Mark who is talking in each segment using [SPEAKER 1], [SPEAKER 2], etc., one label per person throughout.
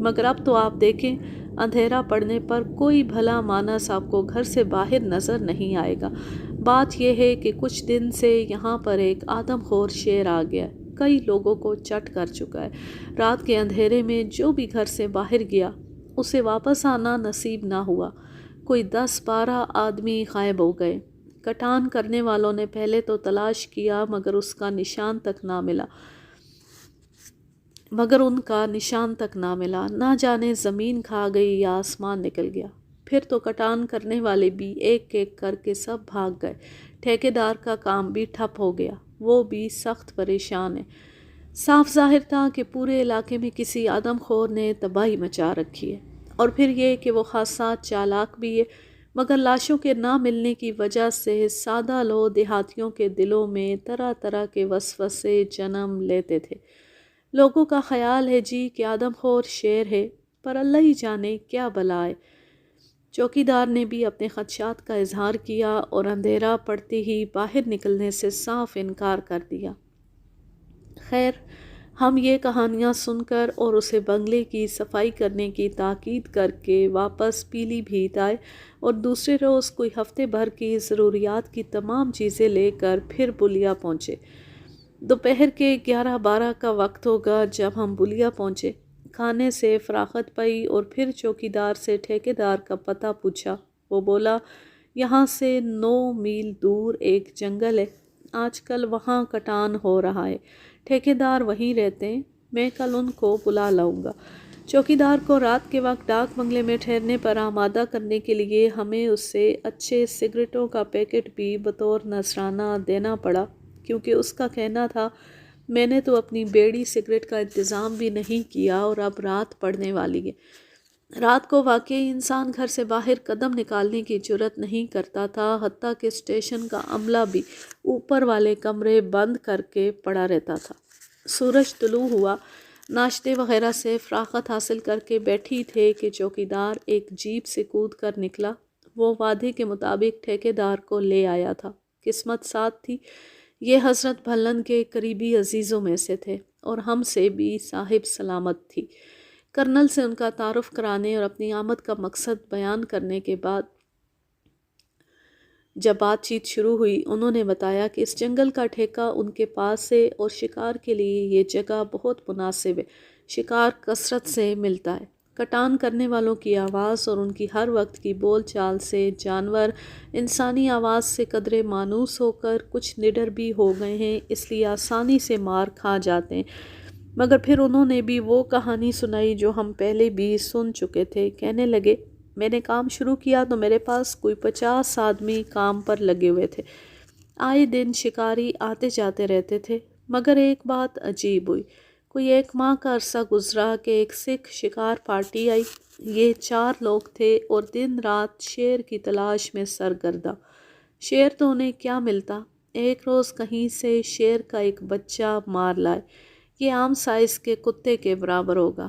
[SPEAKER 1] مگر اب تو آپ دیکھیں اندھیرا پڑنے پر کوئی بھلا مانس آپ کو گھر سے باہر نظر نہیں آئے گا۔ بات یہ ہے کہ کچھ دن سے یہاں پر ایک آدم خور شیر آ گیا، کئی لوگوں کو چٹ کر چکا ہے۔ رات کے اندھیرے میں جو بھی گھر سے باہر گیا اسے واپس آنا نصیب نہ ہوا۔ کوئی 10-12 آدمی غائب ہو گئے۔ کٹان کرنے والوں نے پہلے تو تلاش کیا مگر ان کا نشان تک نہ ملا۔ نہ جانے زمین کھا گئی یا آسمان نکل گیا۔ پھر تو کٹان کرنے والے بھی ایک ایک کر کے سب بھاگ گئے۔ ٹھیکیدار کا کام بھی ٹھپ ہو گیا، وہ بھی سخت پریشان ہے۔ صاف ظاہر تھا کہ پورے علاقے میں کسی آدم خور نے تباہی مچا رکھی ہے، اور پھر یہ کہ وہ خاصا چالاک بھی ہے۔ مگر لاشوں کے نہ ملنے کی وجہ سے سادہ لو دیہاتیوں کے دلوں میں طرح طرح کے وسوسے جنم لیتے تھے۔ لوگوں کا خیال ہے جی کہ آدم خور شیر ہے، پر اللہ ہی جانے کیا بلا ہے۔ چوکیدار نے بھی اپنے خدشات کا اظہار کیا اور اندھیرا پڑتے ہی باہر نکلنے سے صاف انکار کر دیا۔ خیر، ہم یہ کہانیاں سن کر اور اسے بنگلے کی صفائی کرنے کی تاکید کر کے واپس پیلی بھیت آئے اور دوسرے روز کوئی ہفتے بھر کی ضروریات کی تمام چیزیں لے کر پھر بلیا پہنچے۔ دوپہر کے 11-12 کا وقت ہوگا جب ہم بلیا پہنچے۔ کھانے سے فراغت پائی اور پھر چوکیدار سے ٹھیکیدار کا پتہ پوچھا۔ وہ بولا یہاں سے 9 میل دور ایک جنگل ہے، آج کل وہاں کٹان ہو رہا ہے، ٹھیکیدار وہیں رہتے ہیں، میں کل ان کو بلا لاؤں گا۔ چوکیدار کو رات کے وقت ڈاک بنگلے میں ٹھہرنے پر آمادہ کرنے کے لیے ہمیں اس سے اچھے سگریٹوں کا پیکٹ بھی بطور نذرانہ دینا پڑا، کیونکہ اس کا کہنا تھا میں نے تو اپنی بیڑی سگریٹ کا انتظام بھی نہیں کیا اور اب رات پڑنے والی ہے۔ رات کو واقعی انسان گھر سے باہر قدم نکالنے کی جرات نہیں کرتا تھا، حتیٰ کہ اسٹیشن کا عملہ بھی اوپر والے کمرے بند کر کے پڑا رہتا تھا۔ سورج طلوع ہوا، ناشتے وغیرہ سے فراغت حاصل کر کے بیٹھی تھے کہ چوکیدار ایک جیپ سے کود کر نکلا۔ وہ وعدے کے مطابق ٹھیکیدار کو لے آیا تھا۔ قسمت ساتھ تھی، یہ حضرت بھلن کے قریبی عزیزوں میں سے تھے اور ہم سے بھی صاحب سلامت تھی۔ کرنل سے ان کا تعارف کرانے اور اپنی آمد کا مقصد بیان کرنے کے بعد جب بات چیت شروع ہوئی، انہوں نے بتایا کہ اس جنگل کا ٹھیکہ ان کے پاس ہے اور شکار کے لیے یہ جگہ بہت مناسب ہے۔ شکار کثرت سے ملتا ہے۔ کٹان کرنے والوں کی آواز اور ان کی ہر وقت کی بول چال سے جانور انسانی آواز سے قدرے مانوس ہو کر کچھ نڈر بھی ہو گئے ہیں، اس لیے آسانی سے مار کھا جاتے ہیں۔ مگر پھر انہوں نے بھی وہ کہانی سنائی جو ہم پہلے بھی سن چکے تھے۔ کہنے لگے میں نے کام شروع کیا تو میرے پاس کوئی 50 آدمی کام پر لگے ہوئے تھے۔ آئے دن شکاری آتے جاتے رہتے تھے، مگر ایک بات عجیب ہوئی۔ کوئی 1 ماہ کا عرصہ گزرا کہ ایک سکھ شکار پارٹی آئی۔ یہ 4 لوگ تھے اور دن رات شیر کی تلاش میں سرگرداں۔ شیر تو انہیں کیا ملتا، ایک روز کہیں سے شیر کا ایک بچہ مار لائے، یہ عام سائز کے کتے کے برابر ہوگا۔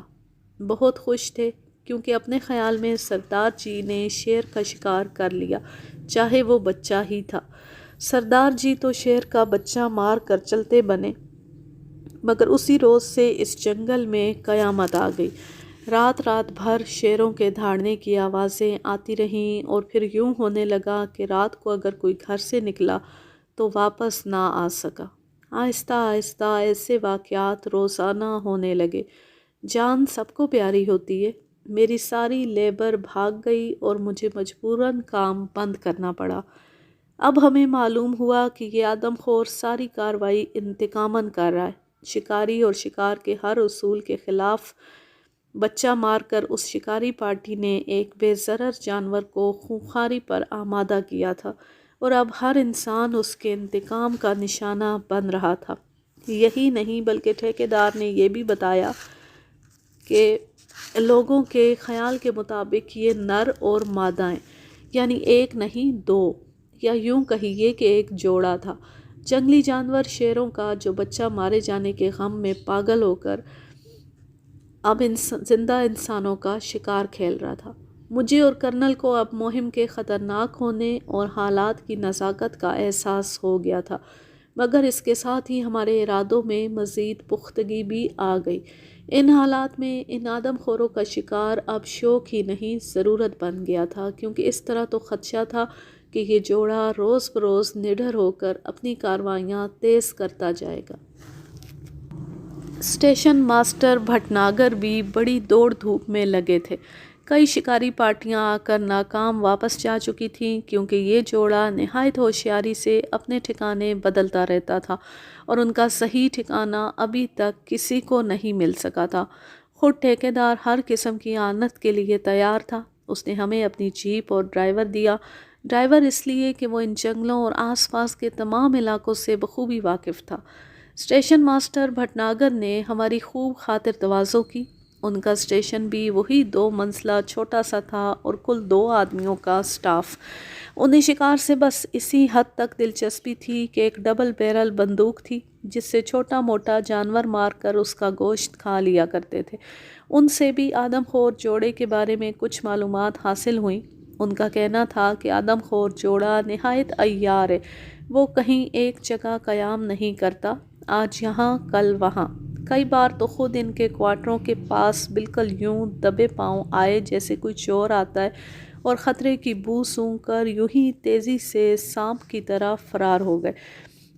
[SPEAKER 1] بہت خوش تھے کیونکہ اپنے خیال میں سردار جی نے شیر کا شکار کر لیا، چاہے وہ بچہ ہی تھا۔ سردار جی تو شیر کا بچہ مار کر چلتے بنے، مگر اسی روز سے اس جنگل میں قیامت آ گئی۔ رات رات بھر شیروں کے دھاڑنے کی آوازیں آتی رہیں اور پھر یوں ہونے لگا کہ رات کو اگر کوئی گھر سے نکلا تو واپس نہ آ سکا۔ آہستہ آہستہ ایسے واقعات روزانہ ہونے لگے۔ جان سب کو پیاری ہوتی ہے۔ میری ساری لیبر بھاگ گئی اور مجھے مجبوراً کام بند کرنا پڑا۔ اب ہمیں معلوم ہوا کہ یہ آدم خور ساری کارروائی انتقاماً کر رہا ہے۔ شکاری اور شکار کے ہر اصول کے خلاف بچہ مار کر اس شکاری پارٹی نے ایک بے ضرر جانور کو خونخواری پر آمادہ کیا تھا اور اب ہر انسان اس کے انتقام کا نشانہ بن رہا تھا۔ یہی نہیں بلکہ ٹھیکیدار نے یہ بھی بتایا کہ لوگوں کے خیال کے مطابق یہ نر اور مادہ ہیں، یعنی ایک نہیں 2، یا یوں کہیے کہ ایک جوڑا تھا۔ جنگلی جانور شیروں کا جو بچہ مارے جانے کے غم میں پاگل ہو کر اب زندہ انسانوں کا شکار کھیل رہا تھا۔ مجھے اور کرنل کو اب مہم کے خطرناک ہونے اور حالات کی نزاکت کا احساس ہو گیا تھا۔ مگر اس کے ساتھ ہی ہمارے ارادوں میں مزید پختگی بھی آ گئی۔ ان حالات میں ان آدم خوروں کا شکار اب شوق ہی نہیں ضرورت بن گیا تھا، کیونکہ اس طرح تو خدشہ تھا کہ یہ جوڑا روز بروز نڈر ہو کر اپنی کاروائیاں تیز کرتا جائے گا۔ اسٹیشن ماسٹر بھٹناگر بھی بڑی دوڑ دھوپ میں لگے تھے۔ کئی شکاری پارٹیاں آ کر ناکام واپس جا چکی تھیں، کیونکہ یہ جوڑا نہایت ہوشیاری سے اپنے ٹھکانے بدلتا رہتا تھا اور ان کا صحیح ٹھکانہ ابھی تک کسی کو نہیں مل سکا تھا۔ خود ٹھیکیدار ہر قسم کی اعانت کے لیے تیار تھا۔ اس نے ہمیں اپنی جیپ اور ڈرائیور دیا۔ ڈرائیور اس لیے کہ وہ ان جنگلوں اور آس پاس کے تمام علاقوں سے بخوبی واقف تھا۔ اسٹیشن ماسٹر بھٹناگر نے ہماری خوب خاطر تواضع کی۔ ان کا اسٹیشن بھی وہی 2 منزلہ چھوٹا سا تھا اور کل 2 آدمیوں کا سٹاف۔ انہیں شکار سے بس اسی حد تک دلچسپی تھی کہ ایک ڈبل بیرل بندوق تھی، جس سے چھوٹا موٹا جانور مار کر اس کا گوشت کھا لیا کرتے تھے۔ ان سے بھی آدم خور جوڑے کے بارے میں کچھ معلومات حاصل ہوئیں۔ ان کا کہنا تھا کہ آدم خور جوڑا نہایت عیار ہے، وہ کہیں ایک جگہ قیام نہیں کرتا، آج یہاں کل وہاں۔ کئی بار تو خود ان کے کوارٹروں کے پاس بالکل یوں دبے پاؤں آئے جیسے کوئی چور آتا ہے، اور خطرے کی بو سونگھ کر یوں ہی تیزی سے سانپ کی طرح فرار ہو گئے۔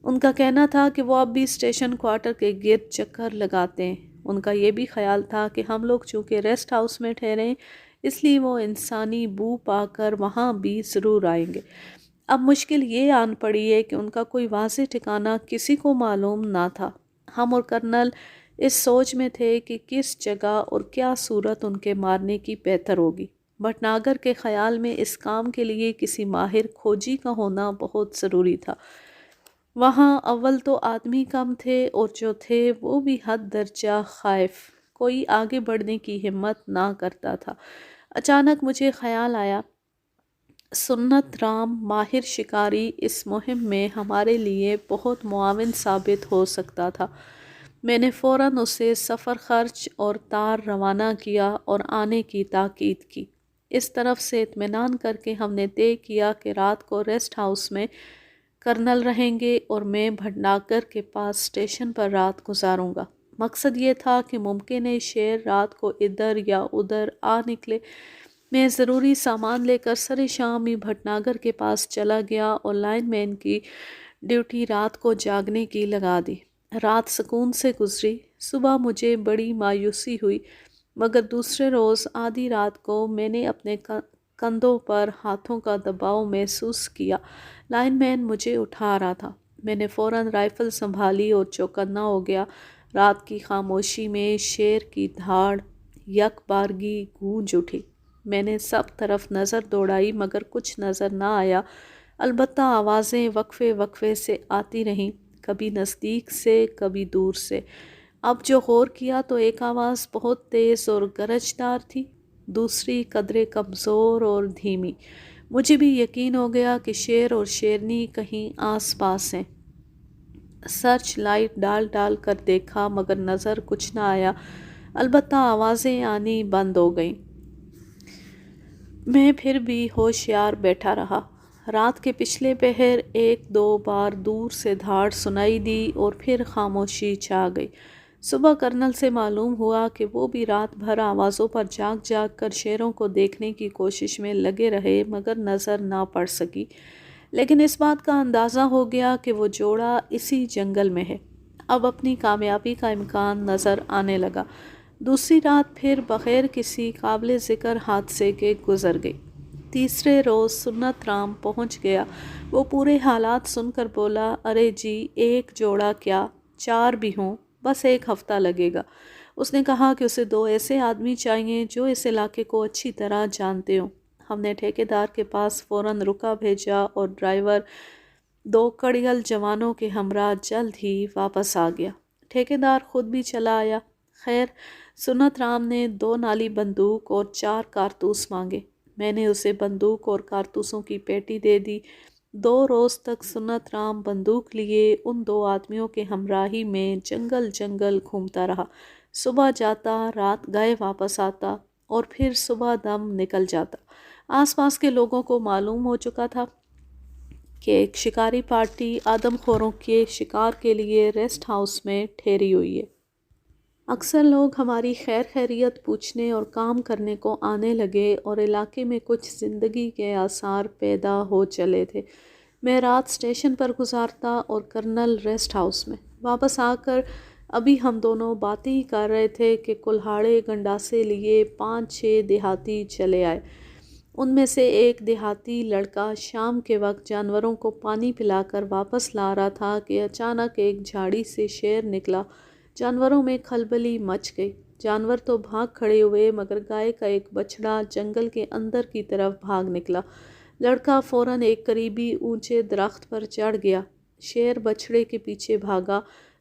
[SPEAKER 1] ان کا کہنا تھا کہ وہ اب بھی اسٹیشن کوارٹر کے گرد چکر لگاتے ہیں۔ ان کا یہ بھی خیال تھا کہ ہم لوگ چونکہ ریسٹ ہاؤس میں ٹھہرے ہیں، اس لیے وہ انسانی بو پا کر وہاں بھی ضرور آئیں گے۔ اب مشکل یہ آن پڑی ہے کہ ان کا کوئی واضح ٹھکانہ کسی کو معلوم نہ تھا۔ ہم اور کرنل اس سوچ میں تھے کہ کس جگہ اور کیا صورت ان کے مارنے کی بہتر ہوگی۔ بھٹناگر کے خیال میں اس کام کے لیے کسی ماہر کھوجی کا ہونا بہت ضروری تھا۔ وہاں اول تو آدمی کم تھے اور جو تھے وہ بھی حد درجہ خائف، کوئی آگے بڑھنے کی ہمت نہ کرتا تھا۔ اچانک مجھے خیال آیا، سنت رام ماہر شکاری اس مہم میں ہمارے لیے بہت معاون ثابت ہو سکتا تھا۔ میں نے فوراً اسے سفر خرچ اور تار روانہ کیا اور آنے کی تاکید کی۔ اس طرف سے اطمینان کر کے ہم نے طے کیا کہ رات کو ریسٹ ہاؤس میں کرنل رہیں گے اور میں بھٹناگر کے پاس اسٹیشن پر رات گزاروں گا۔ مقصد یہ تھا کہ ممکن ہے شیر رات کو ادھر یا ادھر آ نکلے۔ میں ضروری سامان لے کر سر شام ہی بھٹناگر کے پاس چلا گیا اور لائن مین کی ڈیوٹی رات کو جاگنے کی لگا دی۔ رات سکون سے گزری۔ صبح مجھے بڑی مایوسی ہوئی، مگر دوسرے روز آدھی رات کو میں نے اپنے کندھوں پر ہاتھوں کا دباؤ محسوس کیا۔ لائن مین مجھے اٹھا رہا تھا۔ میں نے فوراً رائفل سنبھالی اور چوکنا ہو گیا۔ رات کی خاموشی میں شیر کی دھاڑ یک بارگی گونج اٹھی۔ میں نے سب طرف نظر دوڑائی مگر کچھ نظر نہ آیا، البتہ آوازیں وقفے وقفے سے آتی رہیں، کبھی نزدیک سے کبھی دور سے۔ اب جو غور کیا تو ایک آواز بہت تیز اور گرجدار تھی، دوسری قدرے کمزور اور دھیمی۔ مجھے بھی یقین ہو گیا کہ شیر اور شیرنی کہیں آس پاس ہیں۔ سرچ لائٹ ڈال ڈال کر دیکھا مگر نظر کچھ نہ آیا، البتہ آوازیں آنی بند ہو گئیں۔ میں پھر بھی ہوشیار بیٹھا رہا۔ رات کے پچھلے پہر 1-2 بار دور سے دھاڑ سنائی دی اور پھر خاموشی چھا گئی۔ صبح کرنل سے معلوم ہوا کہ وہ بھی رات بھر آوازوں پر جاگ جاگ کر شیروں کو دیکھنے کی کوشش میں لگے رہے مگر نظر نہ پڑ سکی، لیکن اس بات کا اندازہ ہو گیا کہ وہ جوڑا اسی جنگل میں ہے۔ اب اپنی کامیابی کا امکان نظر آنے لگا۔ دوسری رات پھر بغیر کسی قابل ذکر حادثے کے گزر گئی۔ تیسرے روز سنت رام پہنچ گیا۔ وہ پورے حالات سن کر بولا، ارے جی، ایک جوڑا کیا، 4 بھی ہوں، بس 1 ہفتہ لگے گا۔ اس نے کہا کہ اسے 2 ایسے آدمی چاہیے جو اس علاقے کو اچھی طرح جانتے ہوں۔ ہم نے ٹھیکیدار کے پاس فوراً رکا بھیجا اور ڈرائیور 2 کڑیل جوانوں کے ہمراہ جلد ہی واپس آ گیا۔ ٹھیکیدار خود بھی چلا آیا۔ خیر، سنت رام نے 2 نالی بندوق اور 4 کارتوس مانگے۔ میں نے اسے بندوق اور کارتوسوں کی پیٹی دے دی۔ 2 روز تک سنت رام بندوق لیے ان 2 آدمیوں کے ہمراہی میں جنگل جنگل گھومتا رہا۔ صبح جاتا، رات گئے واپس آتا اور پھر صبح دم نکل جاتا۔ آس پاس کے لوگوں کو معلوم ہو چکا تھا کہ ایک شکاری پارٹی آدم خوروں کے شکار کے لیے ریسٹ ہاؤس میں ٹھہری ہوئی ہے۔ اکثر لوگ ہماری خیر خیریت پوچھنے اور کام کرنے کو آنے لگے اور علاقے میں کچھ زندگی کے آثار پیدا ہو چلے تھے۔ میں رات اسٹیشن پر گزارتا اور کرنل ریسٹ ہاؤس میں۔ واپس آ کر ابھی ہم دونوں باتیں ہی کر رہے تھے کہ کلہاڑے گنڈاسے لیے 5-6 دیہاتی چلے آئے۔ ان میں سے ایک دیہاتی لڑکا شام کے وقت جانوروں کو پانی پلا کر واپس لا رہا تھا کہ اچانک ایک جھاڑی سے شیر نکلا۔ جانوروں میں کھلبلی مچ گئی۔ جانور تو بھاگ کھڑے ہوئے مگر گائے کا ایک بچڑا جنگل کے اندر کی طرف بھاگ نکلا۔ لڑکا فوراً ایک قریبی اونچے درخت پر چڑھ گیا۔ شیر بچڑے کے پیچھے بھاگا۔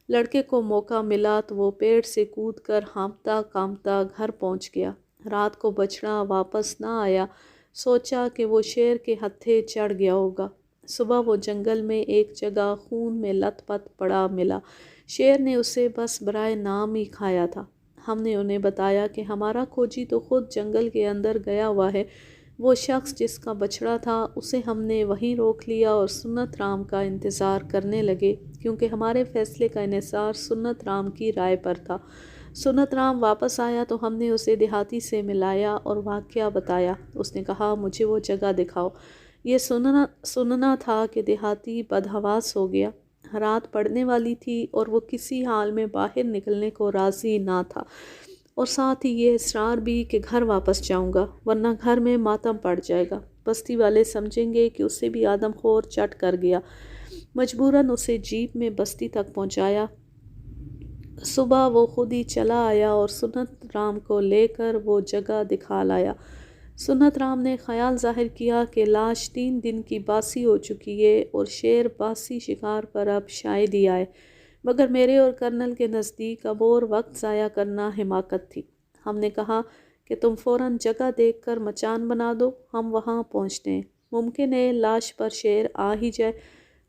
[SPEAKER 1] لڑکے کو موقع ملا تو وہ پیڑ سے کود کر ہانپتا کانپتا گھر پہنچ گیا۔ رات کو بچڑا واپس نہ آیا۔ سوچا کہ وہ شیر کے ہتھے چڑھ گیا ہوگا۔ صبح وہ جنگل میں ایک جگہ خون میں لت پت پڑا ملا۔ شیر نے اسے بس برائے نام ہی کھایا تھا۔ ہم نے انہیں بتایا کہ ہمارا کھوجی تو خود جنگل کے اندر گیا ہوا ہے۔ وہ شخص جس کا بچڑا تھا اسے ہم نے وہیں روک لیا اور سنت رام کا انتظار کرنے لگے، کیونکہ ہمارے فیصلے کا انحصار سنت رام کی رائے پر تھا۔ سنت رام واپس آیا تو ہم نے اسے دیہاتی سے ملایا اور واقعہ بتایا۔ اس نے کہا مجھے وہ جگہ دکھاؤ۔ یہ سننا تھا کہ دیہاتی بدحواس ہو گیا۔ رات پڑنے والی تھی اور وہ کسی حال میں باہر نکلنے کو راضی نہ تھا، اور ساتھ ہی یہ اصرار بھی کہ گھر واپس جاؤں گا ورنہ گھر میں ماتم پڑ جائے گا، بستی والے سمجھیں گے کہ اسے بھی آدم خور چٹ کر گیا۔ مجبوراً اسے جیپ میں بستی تک پہنچایا۔ صبح وہ خود ہی چلا آیا اور سنت رام کو لے کر وہ جگہ دکھا لایا۔ سنت رام نے خیال ظاہر کیا کہ لاش 3 دن کی باسی ہو چکی ہے اور شیر باسی شکار پر اب شاید ہی آئے، مگر میرے اور کرنل کے نزدیک اب اور وقت ضائع کرنا حماقت تھی۔ ہم نے کہا کہ تم فوراً جگہ دیکھ کر مچان بنا دو، ہم وہاں پہنچتے ہیں، ممکن ہے لاش پر شیر آ ہی جائے۔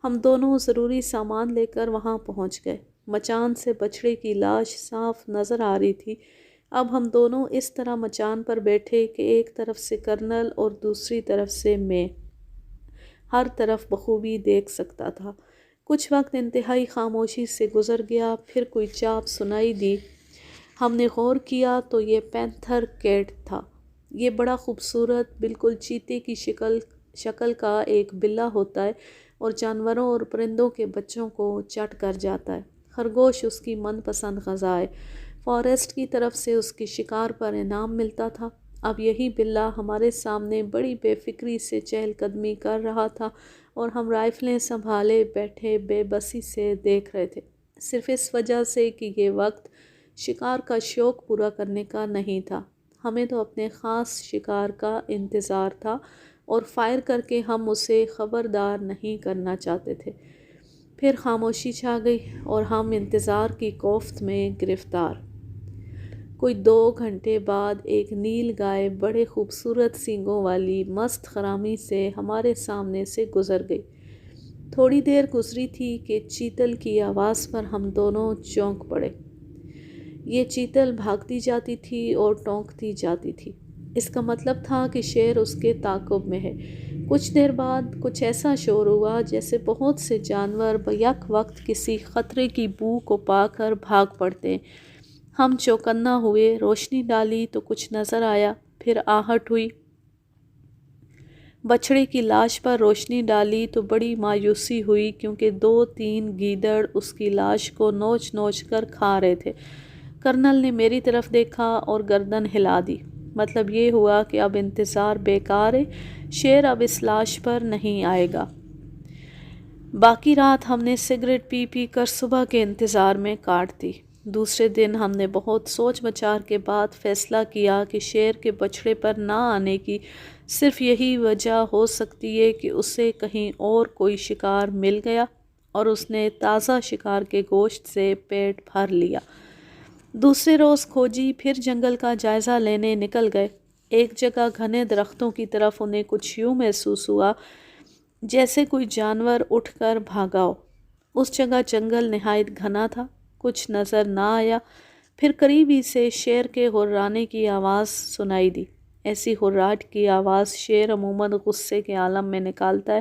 [SPEAKER 1] ہم دونوں ضروری سامان لے کر وہاں پہنچ گئے۔ مچان سے بچڑے کی لاش صاف نظر آ رہی تھی۔ اب ہم دونوں اس طرح مچان پر بیٹھے کہ ایک طرف سے کرنل اور دوسری طرف سے میں، ہر طرف بخوبی دیکھ سکتا تھا۔ کچھ وقت انتہائی خاموشی سے گزر گیا، پھر کوئی چاپ سنائی دی۔ ہم نے غور کیا تو یہ پینتھر کیٹ تھا۔ یہ بڑا خوبصورت، بالکل چیتے کی شکل کا ایک بلّا ہوتا ہے اور جانوروں اور پرندوں کے بچوں کو چٹ کر جاتا ہے۔ خرگوش اس کی من پسند غذا ہے۔ فارسٹ کی طرف سے اس کی شکار پر انعام ملتا تھا۔ اب یہی بلّا ہمارے سامنے بڑی بے فکری سے چہل قدمی کر رہا تھا اور ہم رائفلیں سنبھالے بیٹھے بے بسی سے دیکھ رہے تھے، صرف اس وجہ سے کہ یہ وقت شکار کا شوق پورا کرنے کا نہیں تھا۔ ہمیں تو اپنے خاص شکار کا انتظار تھا اور فائر کر کے ہم اسے خبردار نہیں کرنا چاہتے تھے۔ پھر خاموشی چھا گئی اور ہم انتظار کی کوفت میں گرفتار۔ کوئی 2 گھنٹے بعد ایک نیل گائے بڑے خوبصورت سینگوں والی مست خرامی سے ہمارے سامنے سے گزر گئی۔ تھوڑی دیر گزری تھی کہ چیتل کی آواز پر ہم دونوں چونک پڑے۔ یہ چیتل بھاگتی جاتی تھی اور ٹونکتی جاتی تھی۔ اس کا مطلب تھا کہ شیر اس کے تعاقب میں ہے۔ کچھ دیر بعد کچھ ایسا شور ہوا جیسے بہت سے جانور بیک وقت کسی خطرے کی بو کو پا کر بھاگ پڑتے ہیں۔ ہم چوکنا ہوئے، روشنی ڈالی تو کچھ نظر آیا، پھر آہٹ ہوئی۔ بچڑے کی لاش پر روشنی ڈالی تو بڑی مایوسی ہوئی، کیونکہ 2-3 گیدڑ اس کی لاش کو نوچ نوچ کر کھا رہے تھے۔ کرنل نے میری طرف دیکھا اور گردن ہلا دی۔ مطلب یہ ہوا کہ اب انتظار بیکار ہے، شیر اب اس لاش پر نہیں آئے گا۔ باقی رات ہم نے سگریٹ پی پی کر صبح کے انتظار میں کاٹ دی۔ دوسرے دن ہم نے بہت سوچ بچار کے بعد فیصلہ کیا کہ شیر کے بچڑے پر نہ آنے کی صرف یہی وجہ ہو سکتی ہے کہ اسے کہیں اور کوئی شکار مل گیا اور اس نے تازہ شکار کے گوشت سے پیٹ بھر لیا۔ دوسرے روز کھوجی پھر جنگل کا جائزہ لینے نکل گئے۔ ایک جگہ گھنے درختوں کی طرف انہیں کچھ یوں محسوس ہوا جیسے کوئی جانور اٹھ کر بھاگا ہو۔ اس جگہ جنگل نہایت گھنا تھا، کچھ نظر نہ آیا۔ پھر قریبی سے شیر کے ہرانے کی آواز سنائی دی۔ ایسی ہراٹ کی آواز شیر عموماً غصے کے عالم میں نکالتا ہے۔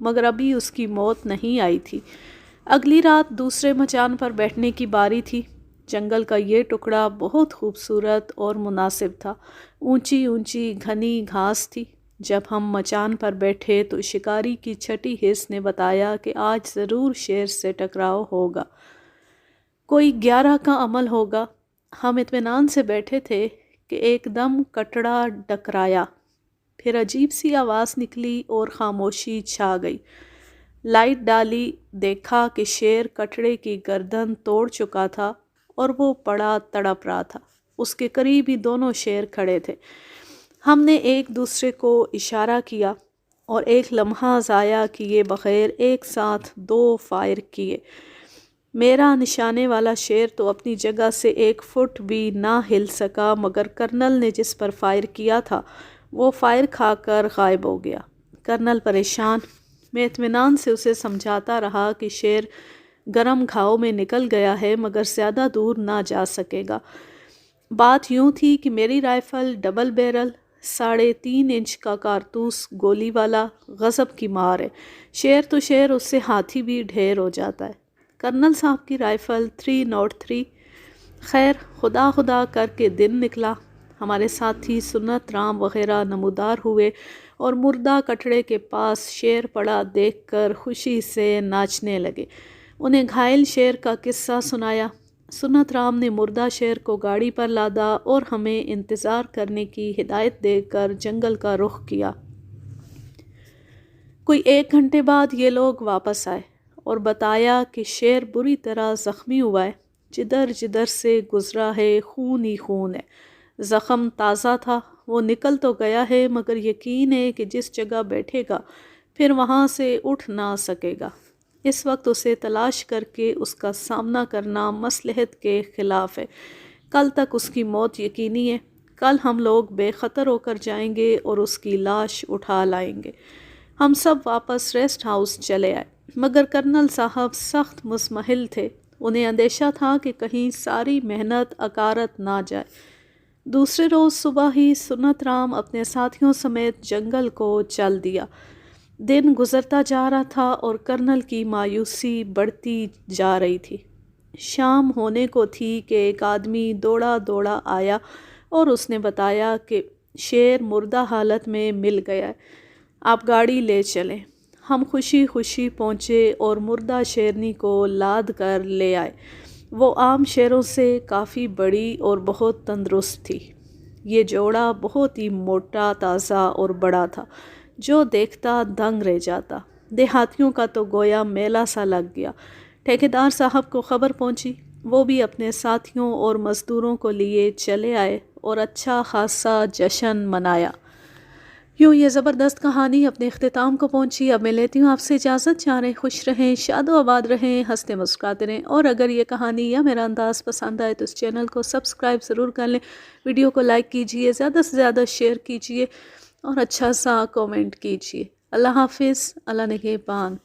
[SPEAKER 1] مگر ابھی اس کی موت نہیں آئی تھی۔ اگلی رات دوسرے مچان پر بیٹھنے کی باری تھی۔ جنگل کا یہ ٹکڑا بہت خوبصورت اور مناسب تھا۔ اونچی اونچی گھنی گھاس تھی۔ جب ہم مچان پر بیٹھے تو شکاری کی چھٹی حس نے بتایا کہ آج ضرور شیر سے ٹکراؤ ہوگا، کوئی 11 کا عمل ہوگا۔ ہم اطمینان سے بیٹھے تھے کہ ایک دم کٹڑا ڈکرایا، پھر عجیب سی آواز نکلی اور خاموشی چھا گئی۔ لائٹ ڈالی، دیکھا کہ شیر کٹڑے کی گردن توڑ چکا تھا اور وہ پڑا تڑپ رہا تھا۔ اس کے قریب ہی دونوں شیر کھڑے تھے۔ ہم نے ایک دوسرے کو اشارہ کیا اور ایک لمحہ ضائع کیے بغیر ایک ساتھ 2 فائر کیے۔ میرا نشانے والا شیر تو اپنی جگہ سے 1 فٹ بھی نہ ہل سکا، مگر کرنل نے جس پر فائر کیا تھا وہ فائر کھا کر غائب ہو گیا۔ کرنل پریشان۔ میں اطمینان سے اسے سمجھاتا رہا کہ شیر گرم گھاؤ میں نکل گیا ہے مگر زیادہ دور نہ جا سکے گا۔ بات یوں تھی کہ میری رائفل ڈبل بیرل 3.5 انچ کا کارتوس گولی والا غضب کی مار ہے، شیر تو شیر، اس سے ہاتھی بھی ڈھیر ہو جاتا ہے۔ کرنل صاحب کی رائفل 303۔ خیر، خدا خدا کر کے دن نکلا۔ ہمارے ساتھی سنت رام وغیرہ نمودار ہوئے اور مردہ کٹڑے کے پاس شیر پڑا دیکھ کر خوشی سے ناچنے لگے۔ انہیں گھائل شیر کا قصہ سنایا۔ سنت رام نے مردہ شیر کو گاڑی پر لادا اور ہمیں انتظار کرنے کی ہدایت دے کر جنگل کا رخ کیا۔ کوئی 1 گھنٹے بعد یہ لوگ واپس آئے اور بتایا کہ شیر بری طرح زخمی ہوا ہے، جدھر جدھر سے گزرا ہے خون ہی خون ہے۔ زخم تازہ تھا، وہ نکل تو گیا ہے مگر یقین ہے کہ جس جگہ بیٹھے گا پھر وہاں سے اٹھ نہ سکے گا۔ اس وقت اسے تلاش کر کے اس کا سامنا کرنا مصلحت کے خلاف ہے۔ کل تک اس کی موت یقینی ہے۔ کل ہم لوگ بے خطر ہو کر جائیں گے اور اس کی لاش اٹھا لائیں گے۔ ہم سب واپس ریسٹ ہاؤس چلے آئے مگر کرنل صاحب سخت مضمحل تھے۔ انہیں اندیشہ تھا کہ کہیں ساری محنت اکارت نہ جائے۔ دوسرے روز صبح ہی سنت رام اپنے ساتھیوں سمیت جنگل کو چل دیا۔ دن گزرتا جا رہا تھا اور کرنل کی مایوسی بڑھتی جا رہی تھی۔ شام ہونے کو تھی کہ ایک آدمی دوڑا دوڑا آیا اور اس نے بتایا کہ شیر مردہ حالت میں مل گیا ہے، آپ گاڑی لے چلیں۔ ہم خوشی خوشی پہنچے اور مردہ شیرنی کو لاد کر لے آئے۔ وہ عام شیروں سے کافی بڑی اور بہت تندرست تھی۔ یہ جوڑا بہت ہی موٹا، تازہ اور بڑا تھا، جو دیکھتا دنگ رہ جاتا۔ دیہاتیوں کا تو گویا میلہ سا لگ گیا۔ ٹھیکیدار صاحب کو خبر پہنچی، وہ بھی اپنے ساتھیوں اور مزدوروں کو لیے چلے آئے اور اچھا خاصا جشن منایا۔ یوں یہ زبردست کہانی اپنے اختتام کو پہنچی۔ اب میں لیتی ہوں آپ سے اجازت۔ جانے خوش رہیں، شاد و آباد رہیں، ہنستے مسکراتے رہیں، اور اگر یہ کہانی یا میرا انداز پسند آئے تو اس چینل کو سبسکرائب ضرور کر لیں، ویڈیو کو لائک کیجئے، زیادہ سے زیادہ شیئر کیجئے اور اچھا سا کومنٹ کیجئے۔ اللہ حافظ، اللہ نگہبان۔